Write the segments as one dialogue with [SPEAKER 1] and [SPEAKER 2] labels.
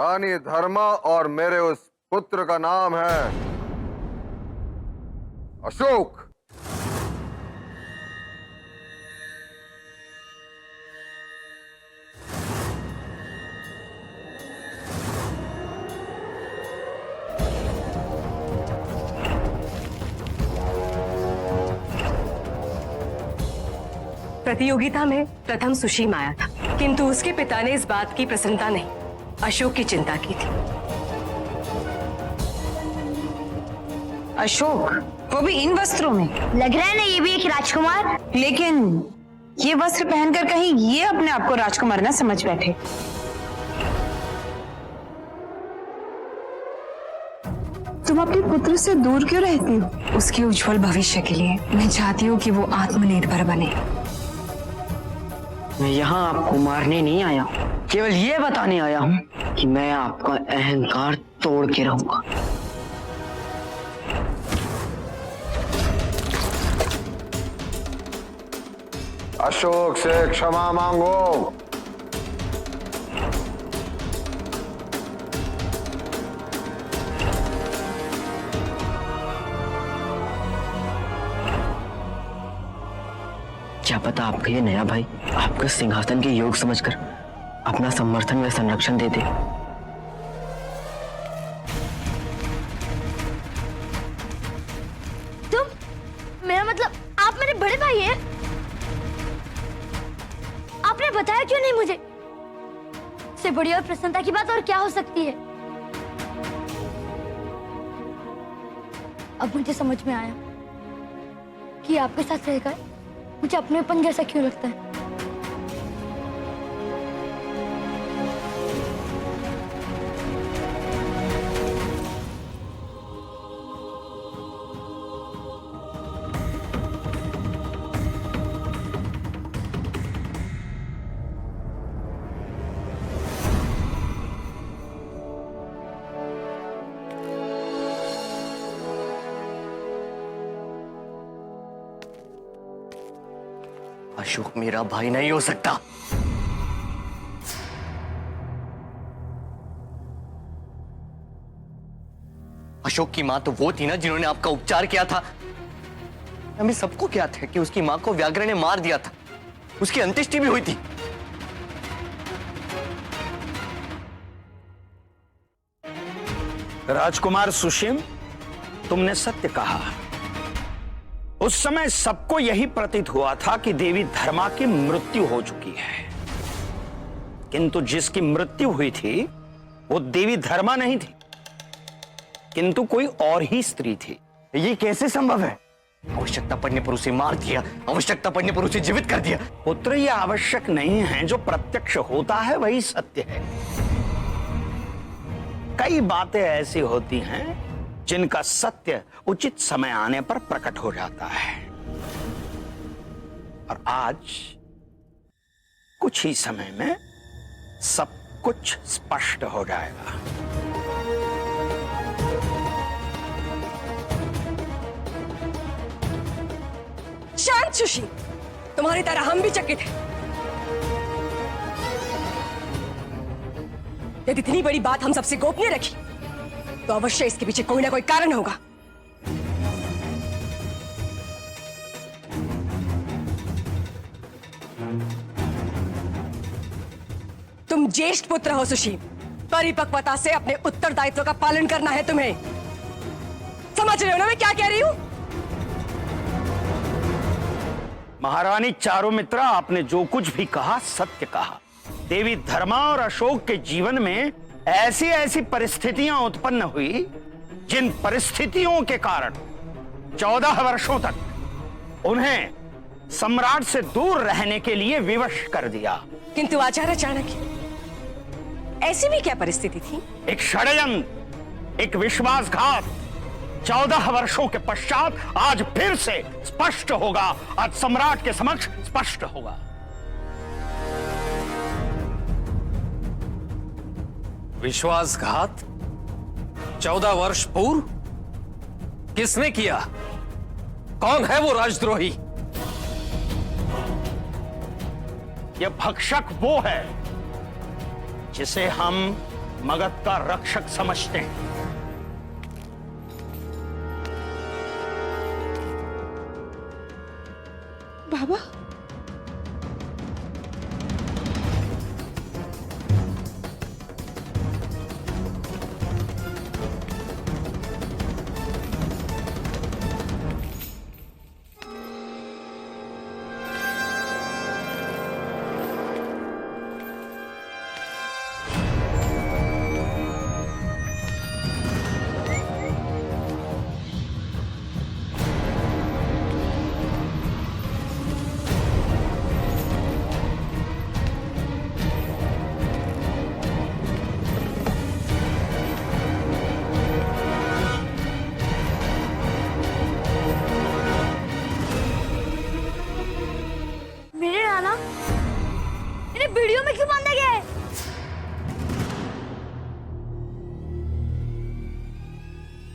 [SPEAKER 1] रानी धर्मा और मेरे उस पुत्र का नाम है अशोक।
[SPEAKER 2] प्रतियोगिता में प्रथम सुशीम आया था, किंतु उसके पिता ने इस बात की प्रसन्नता नहीं, अशोक की चिंता की थी।
[SPEAKER 3] अशोक, वो भी इन वस्त्रों में?
[SPEAKER 4] लग रहा है ना ये भी एक राजकुमार।
[SPEAKER 3] लेकिन ये वस्त्र पहनकर कहीं ये अपने आप को राजकुमार ना समझ बैठे। तुम अपने पुत्र से दूर क्यों रहती हो?
[SPEAKER 5] उसके उज्जवल भविष्य के लिए मैं चाहती हूँ कि वो आत्मनिर्भर बने।
[SPEAKER 6] मैं यहाँ आपको मारने नहीं आया हूँ, केवल ये बताने आया हूँ कि मैं आपका अहंकार तोड़ के रहूंगा।
[SPEAKER 1] अशोक से क्षमा मांगो।
[SPEAKER 6] क्या पता आपका ये नया भाई आपके सिंहासन के योग समझकर अपना समर्थन व संरक्षण दे दे।
[SPEAKER 4] तुम, मेरा मतलब आप मेरे बड़े भाई हैं? आपने बताया क्यों नहीं मुझे? इससे बड़ी और प्रसन्नता की बात और क्या हो सकती है? अब मुझे समझ में आया कि आपके साथ रहकर मुझे अपनेपन जैसा क्यों लगता है।
[SPEAKER 6] अशोक मेरा भाई नहीं हो सकता। अशोक की मां तो वो थी ना जिन्होंने आपका उपचार किया था। हमें सबको क्या था कि उसकी मां को व्याघ्र ने मार दिया था, उसकी अंत्येष्टि भी हुई थी।
[SPEAKER 7] राजकुमार सुशीम, तुमने सत्य कहा। उस समय सबको यही प्रतीत हुआ था कि देवी धर्मा की मृत्यु हो चुकी है, किंतु जिसकी मृत्यु हुई थी वो देवी धर्मा नहीं थी, किंतु कोई और ही स्त्री थी।
[SPEAKER 6] ये कैसे संभव है? आवश्यकता पड़ने पर उसे मार दिया, आवश्यकता पड़ने पर उसे जीवित कर दिया।
[SPEAKER 7] पुत्र, यह आवश्यक नहीं है, जो प्रत्यक्ष होता है वही सत्य है। कई बातें ऐसी होती हैं जिनका सत्य उचित समय आने पर प्रकट हो जाता है, और आज कुछ ही समय में सब कुछ स्पष्ट हो जाएगा।
[SPEAKER 2] शांत सुशील, तुम्हारी तरह हम भी चकित हैं। यदि इतनी बड़ी बात हम सबसे गोपनीय रखी तो अवश्य इसके पीछे कोई ना कोई कारण होगा। तुम ज्येष्ठ पुत्र हो सुशील, परिपक्वता से अपने उत्तरदायित्व का पालन करना है तुम्हें। समझ रहे हो ना मैं क्या कह रही हूं?
[SPEAKER 7] महारानी चारुमित्रा, आपने जो कुछ भी कहा सत्य कहा। देवी धर्मा और अशोक के जीवन में ऐसी ऐसी परिस्थितियां उत्पन्न हुई जिन परिस्थितियों के कारण 14 वर्षों तक उन्हें सम्राट से दूर रहने के लिए विवश कर दिया।
[SPEAKER 2] किंतु आचार्य चाणक्य, ऐसी भी क्या परिस्थिति थी?
[SPEAKER 7] एक षड्यंत्र, एक विश्वासघात 14 वर्षों के पश्चात आज फिर से स्पष्ट होगा, आज सम्राट के समक्ष स्पष्ट होगा।
[SPEAKER 8] विश्वासघात 14 वर्ष पूर्व किसने किया? कौन है वो राजद्रोही?
[SPEAKER 7] यह भक्षक वो है जिसे हम मगध का रक्षक समझते हैं।
[SPEAKER 3] बाबा,
[SPEAKER 4] मेरे नाना इन्हें वीडियो में क्यों बांधा गया है?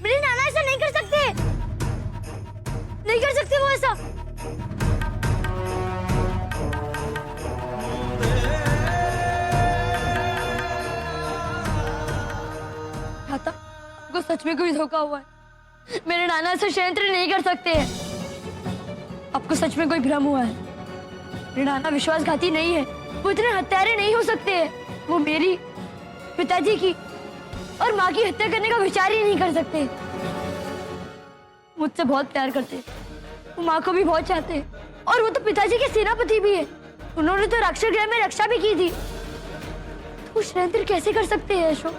[SPEAKER 4] मेरे नाना ऐसा नहीं कर सकते, नहीं कर सकते वो ऐसा। खाता को सच में कोई धोखा हुआ है। मेरे नाना ऐसा षड्यंत्र नहीं कर सकते हैं। आपको सच में कोई भ्रम हुआ है। मेरे नाना विश्वासघाती नहीं है, वो इतने हत्यारे नहीं हो सकते हैं। वो मेरी, पिताजी की और माँ की हत्या करने का विचार ही नहीं कर सकते। मुझसे बहुत प्यार करते हैं, वो माँ को भी बहुत चाहते हैं, और वो तो पिताजी के सेनापति भी है। उन्होंने तो राक्षस गृह में रक्षा भी की थी। तो वो षड्यंत्र कैसे कर सकते हैं अशोक?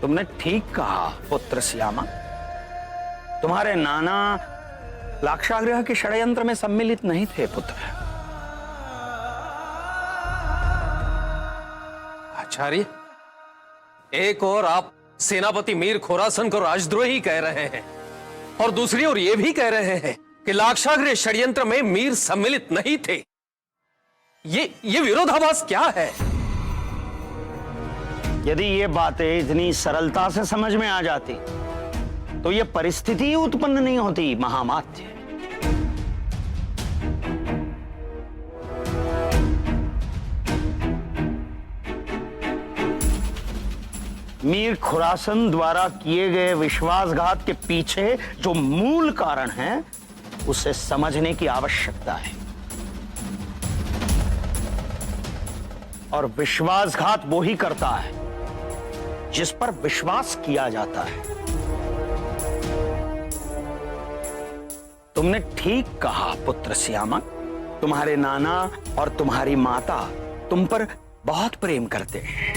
[SPEAKER 7] तुमने ठीक कहा पुत्र श्यामा। तुम्हारे नाना लाक्षागृह के षड्यंत्र में सम्मिलित नहीं थे पुत्र।
[SPEAKER 8] आचार्य, एक और आप सेनापति मीर खुरासन को राजद्रोही कह रहे हैं, और दूसरी ओर ये भी कह रहे हैं कि लाक्षागृह षड्यंत्र में मीर सम्मिलित नहीं थे। ये विरोधाभास क्या है?
[SPEAKER 7] यदि ये बातें इतनी सरलता से समझ में आ जाती तो ये परिस्थिति ही उत्पन्न नहीं होती महामात्य। मीर खुरासन द्वारा किए गए विश्वासघात के पीछे जो मूल कारण है उसे समझने की आवश्यकता है। और विश्वासघात वो ही करता है जिस पर विश्वास किया जाता है। तुमने ठीक कहा पुत्र श्यामा। तुम्हारे नाना और तुम्हारी माता तुम पर बहुत प्रेम करते हैं,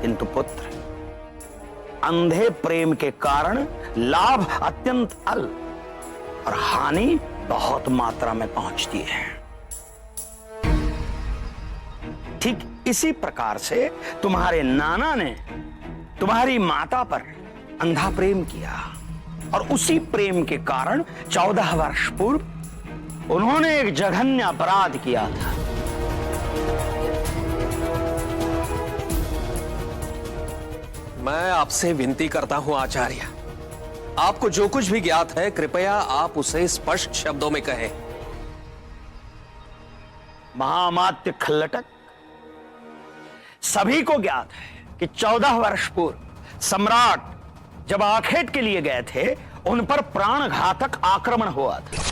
[SPEAKER 7] किंतु पुत्र, अंधे प्रेम के कारण लाभ अत्यंत अल्प और हानि बहुत मात्रा में पहुंचती है। ठीक इसी प्रकार से तुम्हारे नाना ने तुम्हारी माता पर अंधा प्रेम किया, और उसी प्रेम के कारण 14 वर्ष पूर्व उन्होंने एक जघन्य अपराध किया था।
[SPEAKER 8] मैं आपसे विनती करता हूं आचार्य, आपको जो कुछ भी ज्ञात है कृपया आप उसे स्पष्ट शब्दों में कहें।
[SPEAKER 7] महामात्य खल्लटक, सभी को ज्ञात है कि 14 वर्ष पूर्व सम्राट जब आखेट के लिए गए थे, उन पर प्राणघातक आक्रमण हुआ था,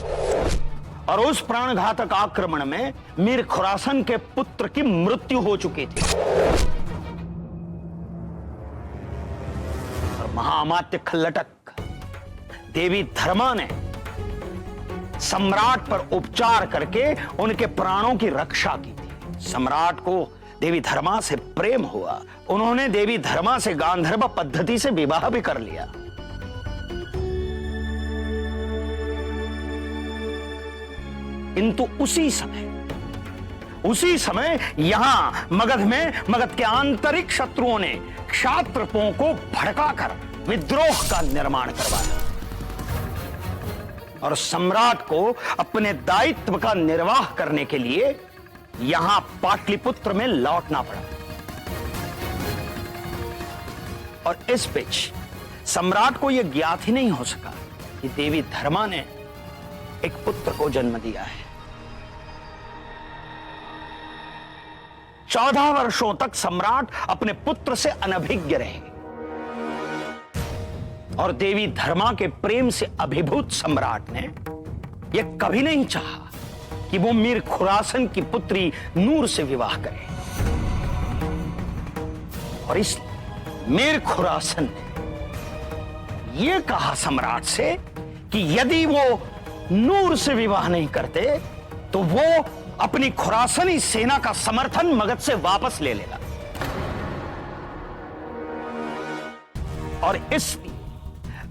[SPEAKER 7] और उस प्राणघातक आक्रमण में मीर खुरासन के पुत्र की मृत्यु हो चुकी थी। और महामात्य खल्लटक, देवी धर्मा ने सम्राट पर उपचार करके उनके प्राणों की रक्षा की थी। सम्राट को देवी धर्मा से प्रेम हुआ, उन्होंने देवी धर्मा से गांधर्व पद्धति से विवाह भी कर लिया। किंतु उसी समय यहां मगध में मगध के आंतरिक शत्रुओं ने क्षात्रपों को भड़काकर विद्रोह का निर्माण करवाया, और सम्राट को अपने दायित्व का निर्वाह करने के लिए यहां पाटलिपुत्र में लौटना पड़ा। और इस बीच सम्राट को यह ज्ञात ही नहीं हो सका कि देवी धर्मा ने एक पुत्र को जन्म दिया है। 14 वर्षों तक सम्राट अपने पुत्र से अनभिज्ञ रहे और देवी धर्मा के प्रेम से अभिभूत सम्राट ने यह कभी नहीं चाहा कि वो मीर खुरासन की पुत्री नूर से विवाह करे। और इस मीर खुरासन ने यह कहा सम्राट से कि यदि वो नूर से विवाह नहीं करते तो वो अपनी खुरासनी सेना का समर्थन मगध से वापस ले लेगा। और इसलिए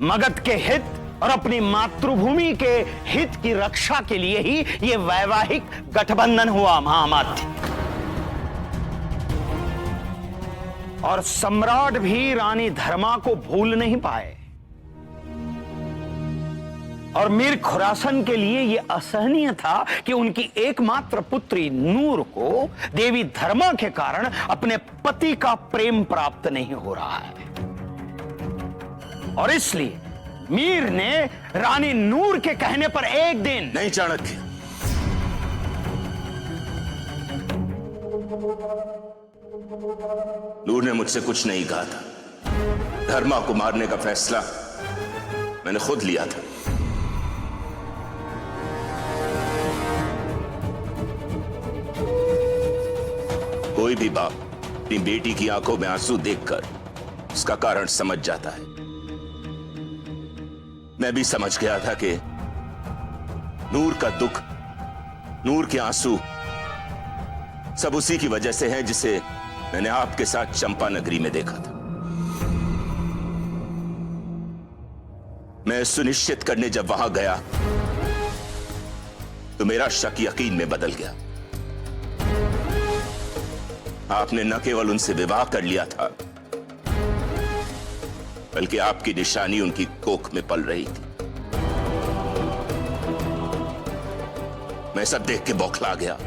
[SPEAKER 7] मगध के हित और अपनी मातृभूमि के हित की रक्षा के लिए ही यह वैवाहिक गठबंधन हुआ महामाध्य। और सम्राट भी रानी धर्मा को भूल नहीं पाए और मीर खुरासन के लिए यह असहनीय था कि उनकी एकमात्र पुत्री नूर को देवी धर्मा के कारण अपने पति का प्रेम प्राप्त नहीं हो रहा है। और इसलिए मीर ने रानी नूर के कहने पर एक दिन
[SPEAKER 9] नहीं चाणक्य, नूर ने मुझसे कुछ नहीं कहा था। धर्मा को मारने का फैसला मैंने खुद लिया था। कोई भी बाप अपनी बेटी की आंखों में आंसू देखकर उसका कारण समझ जाता है। मैं भी समझ गया था कि नूर का दुख, नूर के आंसू सब उसी की वजह से है जिसे मैंने आपके साथ चंपा नगरी में देखा था। मैं सुनिश्चित करने जब वहां गया तो मेरा शक यकीन में बदल गया। आपने न केवल उनसे विवाह कर लिया था बल्कि आपकी निशानी उनकी कोख में पल रही थी। मैं सब देख के बौखला गया।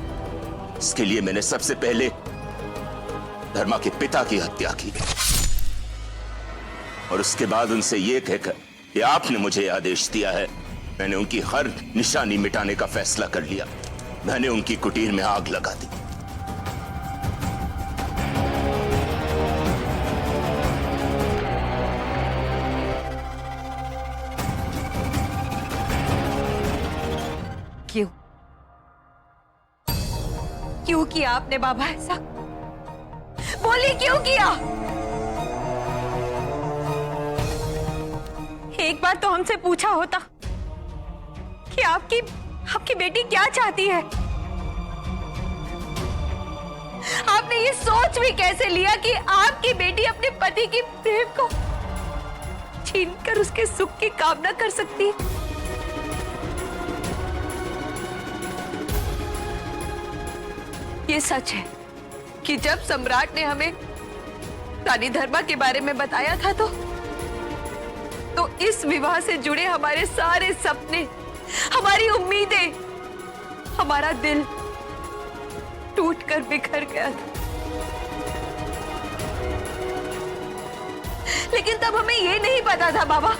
[SPEAKER 9] इसके लिए मैंने सबसे पहले धर्मा के पिता की हत्या की और उसके बाद उनसे यह कहकर कि आपने मुझे आदेश दिया है, मैंने उनकी हर निशानी मिटाने का फैसला कर लिया। मैंने उनकी कुटीर में आग लगा दी।
[SPEAKER 2] क्यों क्यों किया आपने बाबा ऐसा? बोलिए क्यों किया? एक बार तो हमसे पूछा होता कि आपकी बेटी क्या चाहती है। आपने ये सोच भी कैसे लिया कि आपकी बेटी अपने पति की प्रेम को छीनकर उसके सुख की कामना कर सकती है? ये सच है कि जब सम्राट ने हमें रानी धर्मा के बारे में बताया था तो इस विवाह से जुड़े हमारे सारे सपने, हमारी उम्मीदें, हमारा दिल टूटकर बिखर गया था। लेकिन तब हमें यह नहीं पता था बाबा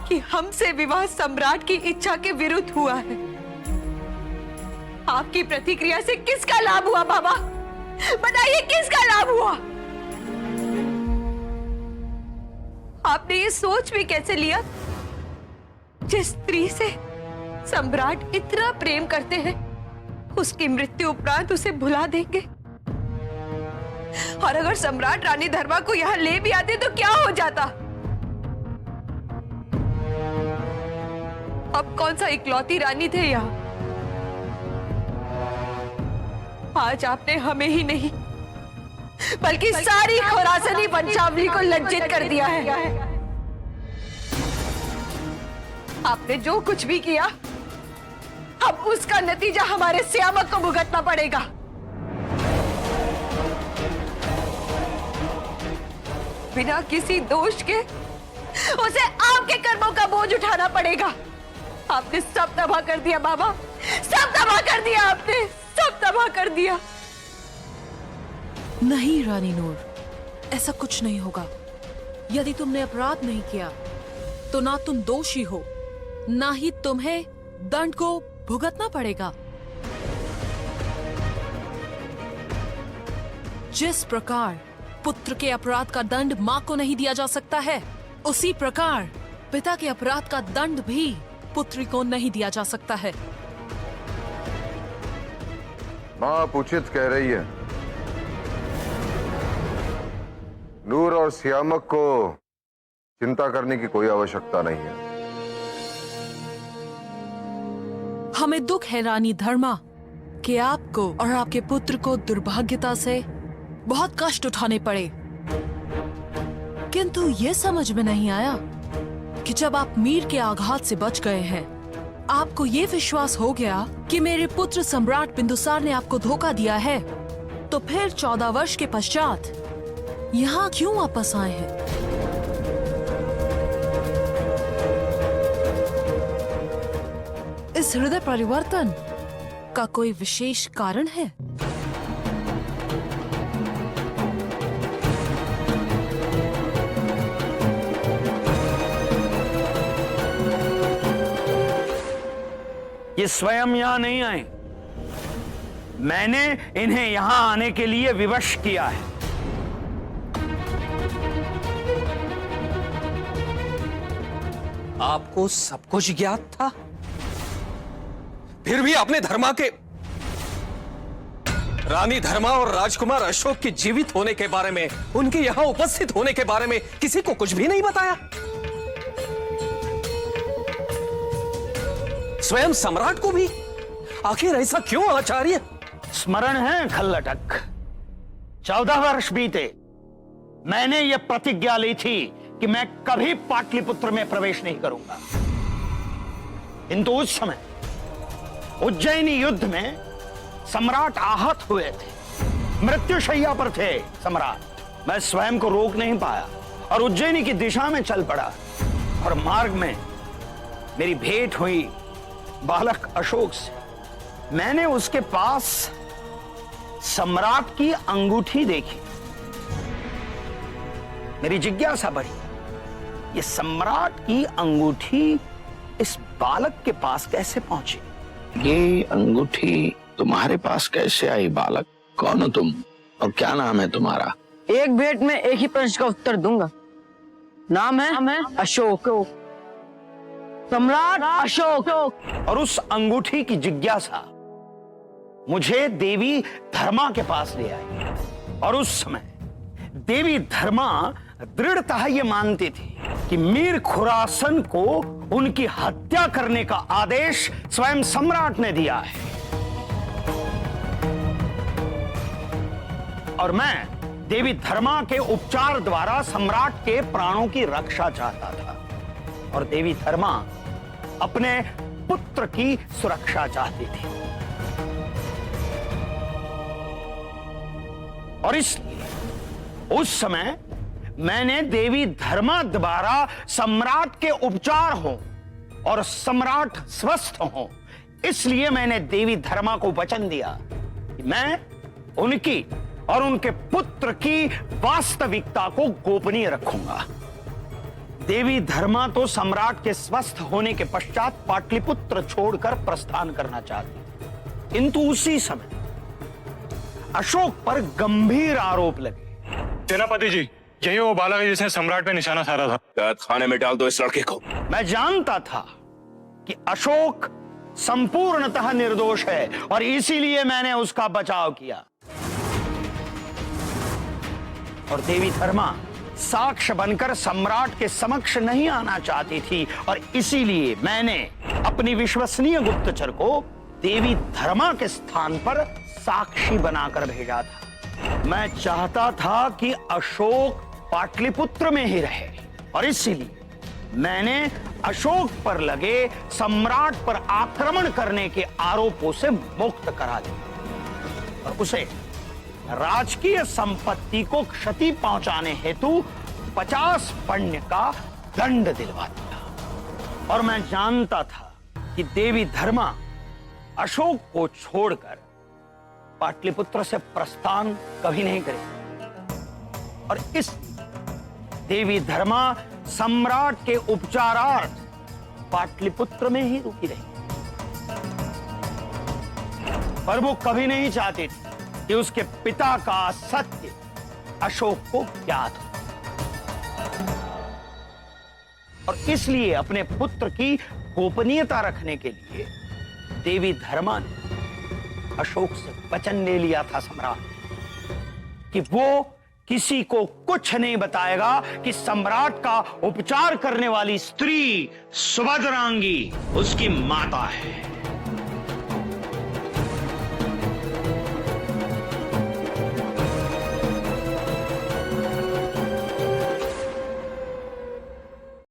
[SPEAKER 2] कि हमसे विवाह सम्राट की इच्छा के विरुद्ध हुआ है। आपकी प्रतिक्रिया से किसका लाभ हुआ बाबा? बताइए किसका लाभ हुआ? आपने ये सोच भी कैसे लिया जिस स्त्री से सम्राट इतना प्रेम करते हैं उसकी मृत्यु उपरांत उसे भुला देंगे? और अगर सम्राट रानी धर्मा को यहां ले भी आते तो क्या हो जाता? अब कौन सा इकलौती रानी थे यहाँ? आज आपने हमें ही नहीं बल्कि सारी खुरासनी वंशावली को लज्जित कर दिया है। आपने जो कुछ भी किया अब उसका नतीजा हमारे श्यामक को भुगतना पड़ेगा। बिना किसी दोष के उसे आपके कर्मों का बोझ उठाना पड़ेगा। आपने सब तबाह कर दिया बाबा, सब तबाह कर दिया। आपने सब तबाह कर दिया।
[SPEAKER 10] नहीं रानी नूर, ऐसा कुछ नहीं होगा। यदि तुमने अपराध नहीं किया तो ना तुम दोषी हो, ना ही तुम्हें दंड को भुगतना पड़ेगा। जिस प्रकार पुत्र के अपराध का दंड मां को नहीं दिया जा सकता है, उसी प्रकार पिता के अपराध का दंड भी पुत्री को नहीं दिया जा सकता है।
[SPEAKER 1] मां आप उचित कह रही है। नूर और सियामक को चिंता करने की कोई आवश्यकता नहीं है।
[SPEAKER 10] हमें दुख है रानी धर्मा कि आपको और आपके पुत्र को दुर्भाग्यता से बहुत कष्ट उठाने पड़े, किंतु ये समझ में नहीं आया कि जब आप मीर के आघात से बच गए हैं, आपको ये विश्वास हो गया कि मेरे पुत्र सम्राट बिंदुसार ने आपको धोखा दिया है, तो फिर 14 वर्ष के पश्चात यहाँ क्यों वापस आए हैं? इस हृदय परिवर्तन का कोई विशेष कारण है?
[SPEAKER 7] ये स्वयं यहां नहीं आए, मैंने इन्हें यहां आने के लिए विवश किया है।
[SPEAKER 8] आपको सब कुछ ज्ञात था, फिर भी आपने धर्मा के रानी धर्मा और राजकुमार अशोक के जीवित होने के बारे में, उनके यहां उपस्थित होने के बारे में किसी को कुछ भी नहीं बताया। स्वयं सम्राट को भी? आखिर ऐसा क्यों आचार्य?
[SPEAKER 7] स्मरण है खल्लटक, 14 वर्ष बीते, मैंने यह प्रतिज्ञा ली थी कि मैं कभी पाटलिपुत्र में प्रवेश नहीं करूंगा, किंतु उस समय उज्जैनी युद्ध में सम्राट आहत हुए थे, मृत्युशैया पर थे सम्राट। मैं स्वयं को रोक नहीं पाया और उज्जैनी की दिशा में चल पड़ा, और मार्ग में मेरी भेंट हुई बालक अशोक से। मैंने उसके पास सम्राट की अंगूठी देखी, मेरी जिज्ञासा बढ़ी, ये सम्राट की अंगूठी इस बालक के पास कैसे पहुंची?
[SPEAKER 11] ये अंगूठी तुम्हारे पास कैसे आई बालक? कौन हो तुम और क्या नाम है तुम्हारा?
[SPEAKER 12] एक भेंट में एक ही प्रश्न का उत्तर दूंगा। नाम है अशोक, सम्राट अशोक।
[SPEAKER 7] और उस अंगूठी की जिज्ञासा मुझे देवी धर्मा के पास ले आई, और उस समय देवी धर्मा दृढ़तः ये मानती थी कि मीर खुरासन को उनकी हत्या करने का आदेश स्वयं सम्राट ने दिया है, और मैं देवी धर्मा के उपचार द्वारा सम्राट के प्राणों की रक्षा चाहता था, और देवी धर्मा अपने पुत्र की सुरक्षा चाहती थी। और इसलिए उस समय मैंने देवी धर्मा द्वारा सम्राट के उपचार हो और सम्राट स्वस्थ हो, इसलिए मैंने देवी धर्मा को वचन दिया कि मैं उनकी और उनके पुत्र की वास्तविकता को गोपनीय रखूंगा। देवी धर्मा तो सम्राट के स्वस्थ होने के पश्चात पाटलिपुत्र छोड़कर प्रस्थान करना चाहती थी, किंतु उसी समय अशोक पर गंभीर आरोप लगे।
[SPEAKER 13] सेनापति जी, यही वो बालक है जिसने सम्राट पे निशाना साधा था।
[SPEAKER 9] कैद खाने में डाल दो इस लड़के को।
[SPEAKER 7] मैं जानता था कि अशोक संपूर्णतः निर्दोष है, और इसीलिए मैंने उसका बचाव किया। और देवी धर्मा साक्ष्य बनकर सम्राट के समक्ष नहीं आना चाहती थी, और इसीलिए मैंने अपनी विश्वसनीय गुप्तचर को देवी धर्मा के स्थान पर साक्षी बनाकर भेजा था। मैं चाहता था कि अशोक पाटलिपुत्र में ही रहे, और इसीलिए मैंने अशोक पर लगे सम्राट पर आक्रमण करने के आरोपों से मुक्त करा दिया, और उसे राजकीय संपत्ति को क्षति पहुंचाने हेतु 50 पण्य का दंड दिलवा दिया। और मैं जानता था कि देवी धर्मा अशोक को छोड़कर पाटलिपुत्र से प्रस्थान कभी नहीं करेगी, और इस देवी धर्मा सम्राट के उपचारार्थ पाटलिपुत्र में ही रुकी रही। पर वो कभी नहीं चाहती थी कि उसके पिता का सत्य अशोक को ज्ञात हो, और इसलिए अपने पुत्र की गोपनीयता रखने के लिए देवी धर्मा ने अशोक से वचन ले लिया था सम्राट कि वो किसी को कुछ नहीं बताएगा कि सम्राट का उपचार करने वाली स्त्री सुभद्रांगी उसकी माता है।